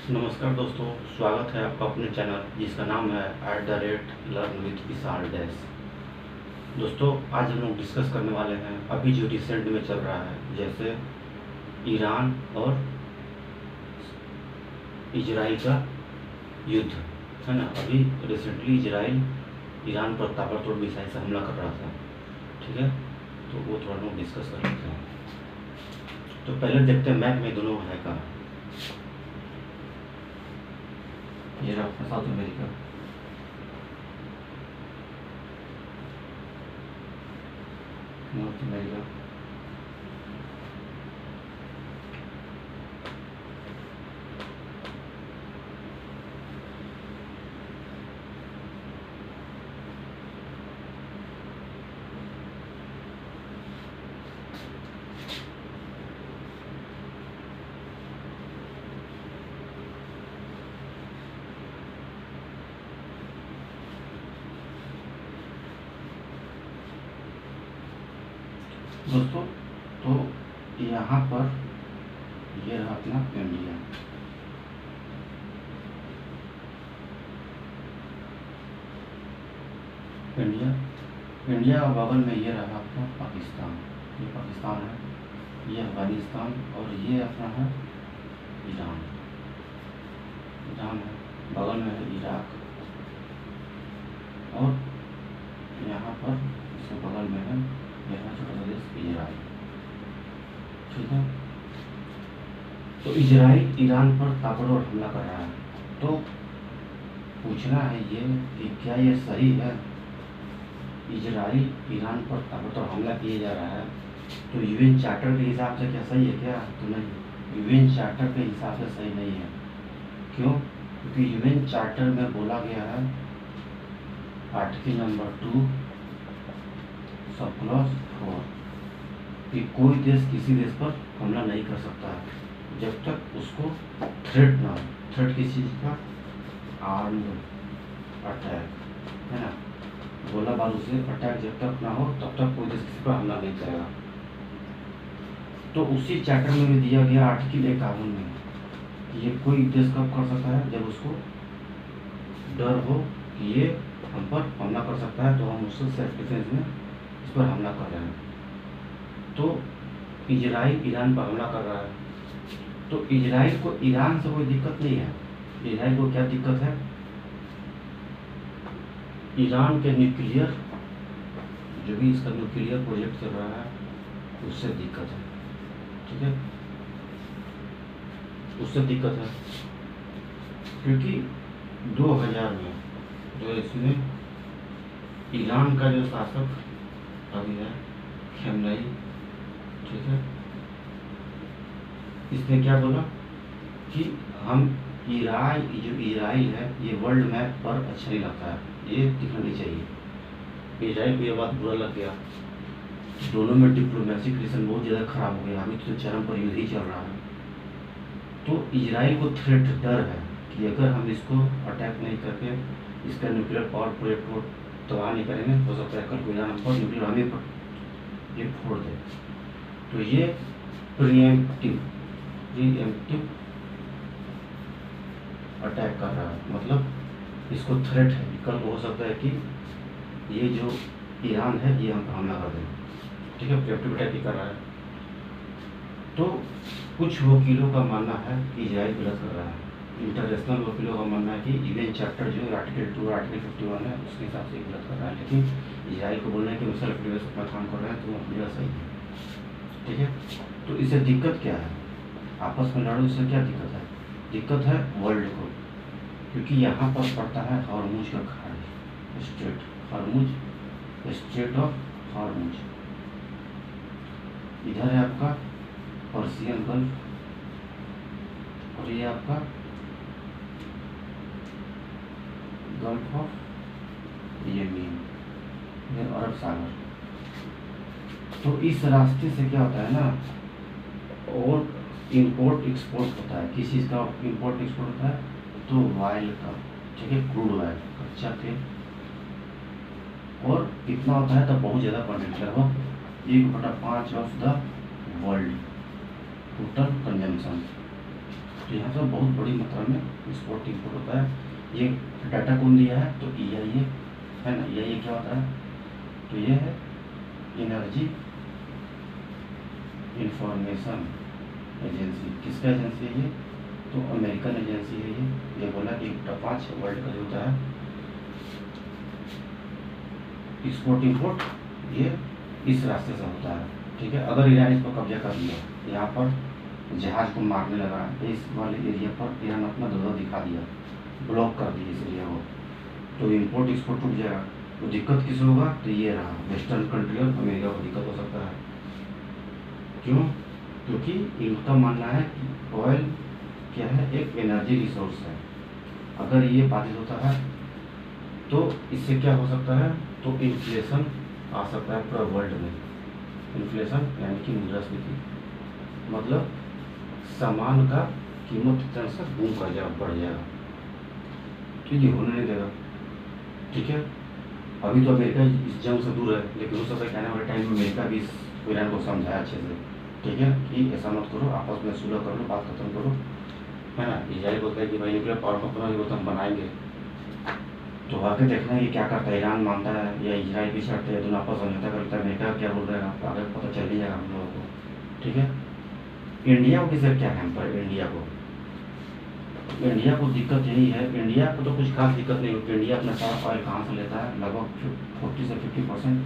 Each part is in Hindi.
नमस्कार दोस्तों, स्वागत है आपका अपने चैनल जिसका नाम है @LearnWithVishal डैश। दोस्तों, आज हम लोग डिस्कस करने वाले हैं अभी जो रिसेंट में चल रहा है, जैसे ईरान और इजराइल का युद्ध है ना। अभी रिसेंटली इजराइल ईरान पर ताबड़तोड़ मिसाइल से हमला कर रहा था, ठीक है। तो वो थोड़ा लोग डिस्कस कर लेते हैं। तो पहले देखते हैं मैप में दोनों है कहाँ। ये रहा अपना साउथ अमेरिका, नॉर्थ अमेरिका, दोस्तों। तो यहाँ पर ये रहा अपना इंडिया, इंडिया इंडिया और बगल में ये रहा अपना पाकिस्तान। ये पाकिस्तान है, ये अफगानिस्तान और ये अपना है ईरान। ईरान है, बगल में है इराक और यहाँ पर इसके बगल में है यहाँ छोटा सा देश इजराइल, ठीक है। तो इजराइल ईरान पर ताबड़तोड़ हमला कर रहा है। तो पूछना है ये कि क्या ये सही है? इजराइल ईरान पर ताबड़तोड़ हमला किया जा रहा है, तो यूएन चार्टर के हिसाब से क्या सही है? क्या तो नहीं, यूएन चार्टर के हिसाब से सही नहीं है। क्यों? क्योंकि यूएन चार्टर में बोला गया है, आर्टिकल नंबर 2 सब क्लॉज 4 कि कोई देश किसी देश पर हमला नहीं कर सकता जब तक उसको थ्रेट ना हो। थ्रेट किस चीज़ का? आर्म्ड अटैक, है ना। गोला बारूद से अटैक जब तक ना हो तब तक कोई देश किसी पर हमला नहीं करेगा। तो उसी चार्टर में भी दिया गया आर्टिकल 51 में कि ये कोई देश कब कर सकता है? जब उसको डर हो कि ये हम पर हमला कर सकता है, तो हम उससे सेल्फ डिफेंस में इस पर हमला कर रहे हैं। तो इजराइल ईरान पर हमला कर रहा है, तो इजराइल को ईरान से कोई दिक्कत नहीं है। इजराइल को क्या दिक्कत है? ईरान के न्यूक्लियर, जो भी इसका न्यूक्लियर प्रोजेक्ट चल रहा है, उससे दिक्कत है, ठीक है। उससे दिक्कत है क्योंकि 2000 में जो इसमें ईरान का जो शासक अभी है खमेनी, ठीक है, इसने क्या बोला कि हम जो इजराइल है ये वर्ल्ड मैप पर अच्छा नहीं लगता है, ये दिखना नहीं चाहिए। इजराइल को ये बात बुरा लग गया, दोनों में डिप्लोमेटिक रिलेशन बहुत ज़्यादा खराब हो गया, अभी तो चरम पर युद्ध ही चल रहा है। तो इजराइल को थ्रेट, डर है कि अगर हम इसको अटैक नहीं करके इसका न्यूक्लियर पावर प्रोजेक्ट को तबाह नहीं करेंगे, हो सकता है कल को ईरान पर न्यूक्लियर हमें पर ये फोड़ दे। तो ये प्रीएम्प्टिव अटैक कर रहा है, मतलब इसको थ्रेट है कि कल हो सकता है कि ये जो ईरान है ये हम पर हमला कर दें, ठीक है। प्रीएम्प्टिव अटैक ही कर रहा है। तो कुछ वकीलों का मानना है कि इजराइल गलत कर रहा है। इंटरनेशनल वकीलों का मानना है कि यूएन चार्टर जो आर्टिकल 2 और आर्टिकल 51 है उसके हिसाब से गलत कर रहा है, लेकिन इजराइल को बोलना है कि वो सेल्फ डिफेंस अपना काम कर रहे हैं, तो वो अपनी जगह सही है, ठीक है। तो इससे दिक्कत क्या है? आपस में लड़ो, इससे क्या दिक्कत है? दिक्कत है वर्ल्ड को, क्योंकि यहाँ पर पड़ता है हॉर्मुज का खाड़ी स्ट्रेट, स्ट्रेट ऑफ हॉर्मुज। इधर है आपका पर्शियन गल्फ और ये आपका गल्फ ऑफ यमीन, ये अरब सागर। तो इस रास्ते से क्या होता है ना, और इंपोर्ट एक्सपोर्ट होता है। किस चीज़ का इंपोर्ट एक्सपोर्ट होता है? तो ऑयल का, ठीक है, क्रूड ऑयल, कच्चा तेल। और कितना होता है? तो बहुत ज़्यादा क्वान्टिटी, लगभग 1/5 of the world total consumption, तो यहाँ से बहुत बड़ी मात्रा में एक्सपोर्ट इंपोर्ट होता है। ये डाटा कौन दिया है? तो EIA है ना। EIA क्या होता है? तो ये है एनर्जी इंफॉर्मेशन एजेंसी। किसका एजेंसी है ये? तो अमेरिकन एजेंसी है ये बोला कि 5 वर्ल्ड का जो होता है एक्सपोर्ट इंपोर्ट ये इस रास्ते से होता है, ठीक है। अगर ईरान इसको कब्जा कर लिया, यहाँ पर जहाज को मारने लगा, इस वाले एरिया पर ईरान अपना दबदबा दिखा दिया, ब्लॉक कर दिया इस एरिया को, तो इम्पोर्ट एक्सपोर्ट टूट जाएगा। तो दिक्कत किसे होगा? तो ये रहा वेस्टर्न कंट्री और अमेरिका को दिक्कत हो सकता है। क्यों? क्योंकि इनका मानना है कि ऑयल क्या है? एक एनर्जी रिसोर्स है। अगर ये बाधित होता है तो इससे क्या हो सकता है? तो इन्फ्लेशन आ सकता है पूरा वर्ल्ड में। इन्फ्लेशन यानी कि मुद्रास्फीति, मतलब सामान का कीमत इतना सा बूम कर जाएगा, बढ़ जाएगा। तो ये होने नहीं देगा, ठीक है। अभी तो अमेरिका इस जंग से दूर है, लेकिन हो सकता है कहने वाले टाइम में अमेरिका भी ईरान को समझाया अच्छे से, ठीक है, कि ऐसा मत करो, आपस में सुलह कर लो, बात खत्म करो, है ना। इजराइल बोलता है कि भाई न्यूक्लियर पावर को अपना तो हम बनाएंगे। तो आगे देखना है कि क्या करता है, ईरान मानता है या इजराइल भी छड़ते हैं, दोनों आपस समझौता करता है, अमेरिका क्या बोल रहा है आपको आगे पता चल ही जाएगा हम लोगों को, ठीक है। इंडिया को किससे क्या हैम्पर? इंडिया को दिक्कत यही है, इंडिया को तो कुछ खास दिक्कत नहीं होती। इंडिया अपना सारा ऑयल कहाँ से लेता है? लगभग 40 से 50%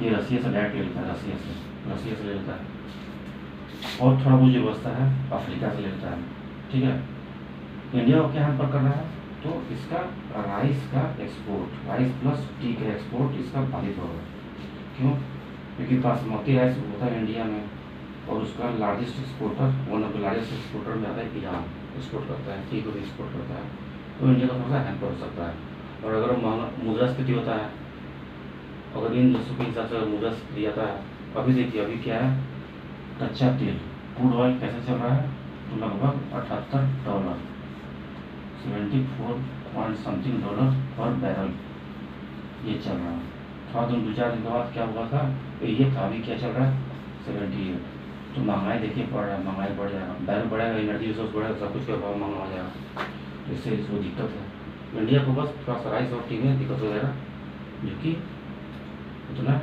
ये रसिया से डायरेक्ट ले लेता है, रसिया से ले लेता है, और थोड़ा बहुत जो बचता है अफ्रीका से ले लेता है, ठीक है। इंडिया को क्या हैम्पर कर रहा है? तो इसका राइस का एक्सपोर्ट, राइस प्लस टी का एक्सपोर्ट इसका बाधित होगा। क्यों? क्योंकि बासमती राइस होता है इंडिया में, और उसका largest exporter, one of the largest exporter में आता है ईरान, एक्सपोर्ट करता है, टी को भी एक्सपोर्ट करता है। तो इंडिया का थोड़ा सा हैम्पर हो सकता है। और अगर मुद्रास्फीति होता है, अगर इन देशों के हिसाब से मुद्रास्फीति आता है, अभी देखिए अभी क्या है, कच्चा तेल क्रूड ऑयल कैसे चल रहा है? तो लगभग $78, 74 पॉइंट समथिंग डॉलर पर बैरल ये चल रहा है। थोड़ा दिन 2-4 दिन के बाद क्या हुआ था? तो ये था, अभी क्या चल रहा है? 78। तो महंगाई देखिए बढ़ रहा है, महंगाई बढ़ जाएगा, बैरल बढ़ेगा, एनर्जी रिसोर्स बढ़ेगा, सब कुछ का भाव महंगा हो जाएगा। तो इससे इसको दिक्कत है। इंडिया को बस थोड़ा सा राइस और टी में दिक्कत हो जाएगा, जो कि उतना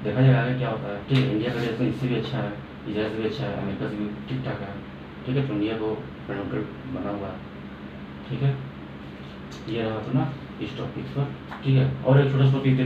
देखा जाएगा आगे क्या होता है, ठीक है। इंडिया का रेट इससे भी अच्छा है, इजराइल से भी अच्छा है, अमेरिका से भी ठीक ठाक है, ठीक है। तो इंडिया को फ्रेंडली बना हुआ है, ठीक है। ये रहा अपना इस टॉपिक पर, ठीक है। और एक छोटा सा टॉपिक